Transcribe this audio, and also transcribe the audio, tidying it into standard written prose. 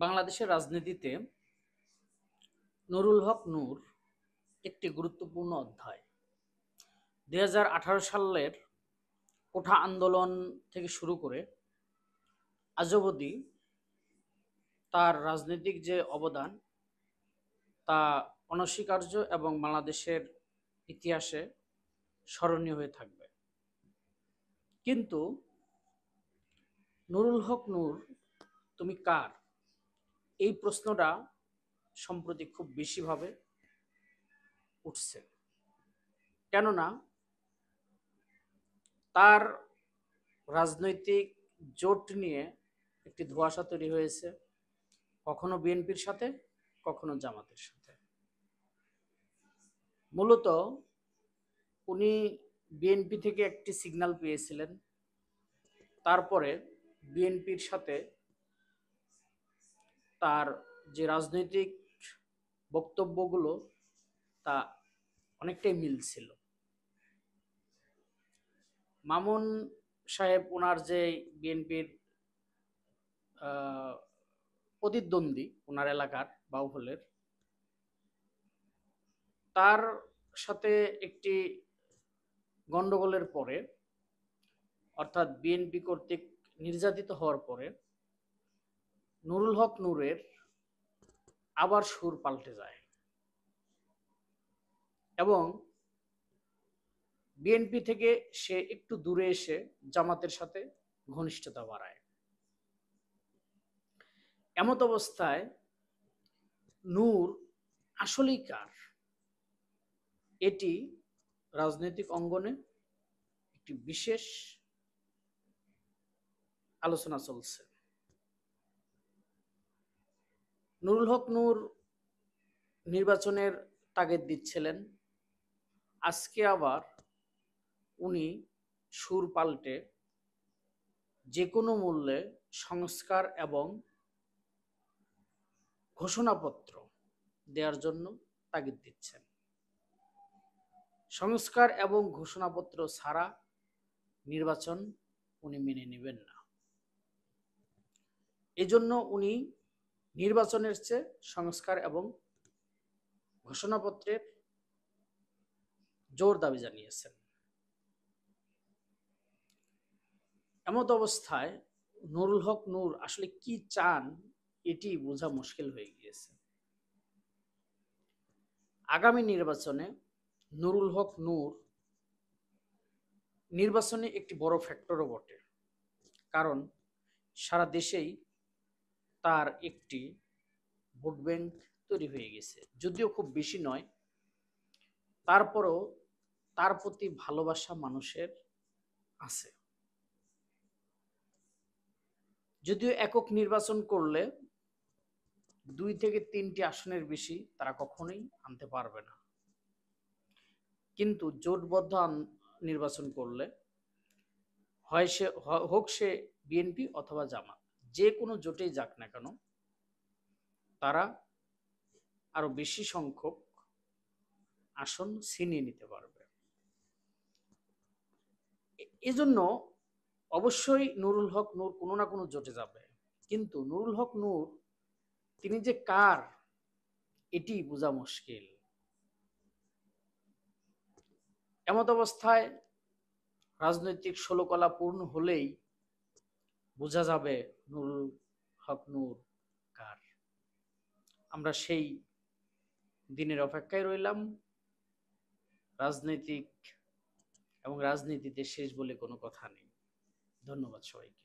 বাংলাদেশের রাজনীতিতে নুরুল হক নূর একটি গুরুত্বপূর্ণ অধ্যায়। 2018 সালের কোঠা আন্দোলন থেকে শুরু করে আজ অবধি তার রাজনৈতিক যে অবদান তা অনস্বীকার্য এবং বাংলাদেশের ইতিহাসে স্মরণীয় হয়ে থাকবে। কিন্তু নুরুল হক নূর তুমি কার, এই প্রশ্নটা সম্প্রতি খুব বেশিভাবে উঠছে। কেননা তার রাজনৈতিক জোট নিয়ে একটি ধোঁয়াশা তৈরি হয়েছে, কখনো বিএনপির সাথে, কখনো জামাতের সাথে। মূলত উনি বিএনপি থেকে একটি সিগন্যাল পেয়েছিলেন, তারপরে বিএনপির সাথে তার যে রাজনৈতিক বক্তব্যগুলো তা অনেকটাই মিল ছিল। মামুন সাহেব ওনার যে বিএনপির প্রতিদ্বন্দ্বী ওনার এলাকার বাউফলের, তার সাথে একটি গন্ডগোলের পরে, অর্থাৎ বিএনপি কর্তৃক নির্যাতিত হওয়ার পরে নুরুল হক নূরের আবার সুর পাল্টে যায় এবং বিএনপি থেকে সে একটু দূরে এসে জামাতের সাথে ঘনিষ্ঠতা বাড়ায়। এমত অবস্থায় নূর আসলেই কার, এটি রাজনৈতিক অঙ্গনে একটি বিশেষ আলোচনা চলছে। নুরুল হক নূর নির্বাচনের তাগিদ দিচ্ছিলেন, আজকে আবার উনি সুর পাল্টে যে কোনো মূল্যে সংস্কার এবং ঘোষণাপত্র দেওয়ার জন্য তাগিদ দিচ্ছেন। সংস্কার এবং ঘোষণাপত্র ছাড়া নির্বাচন উনি মেনে নেবেন না। এজন্য উনি নির্বাচনের চেয়ে সংস্কার এবং ঘোষণাপত্রের জোর দাবি জানিয়েছেন। এমত অবস্থায় নুরুল হক নূর আসলে কি চান এটি বোঝা মুশকিল হয়ে গিয়েছে। আগামী নির্বাচনে নুরুল হক নূর নির্বাচনে একটি বড় ফ্যাক্টরও বটে, কারণ সারা দেশেই তার একটি ভোট ব্যাংক তৈরি হয়ে গেছে, যদিও খুব বেশি নয়, তারপরও তার প্রতি ভালোবাসা মানুষের আছে। যদিও একক নির্বাচন করলে 2 থেকে 3টি আসনের বেশি তারা কখনোই আনতে পারবে না, কিন্তু জোটবদ্ধ নির্বাচন করলে হয় সে হোক সে বিএনপি অথবা জামাত, যে কোনো জোটেই যাক না কেন, তারা আরো বেশি সংখ্যক আসন ছিনিয়ে নিতে পারবে। এজন্য অবশ্যই নুরুল হক নূর কোনো না কোনো জোটে যাবে, কিন্তু নুরুল হক নূর তিনি যে কার এটি বোঝা মুশকিল। এমত অবস্থায় রাজনৈতিক ষোলকলা পূর্ণ হলেই বোঝা যাবে নুরুল হক নূর কার। আমরা সেই দিনের অপেক্ষায় রইলাম। রাজনৈতিক এবং রাজনীতিতে শেষ বলে কোনো কথা নেই। ধন্যবাদ সবাইকে।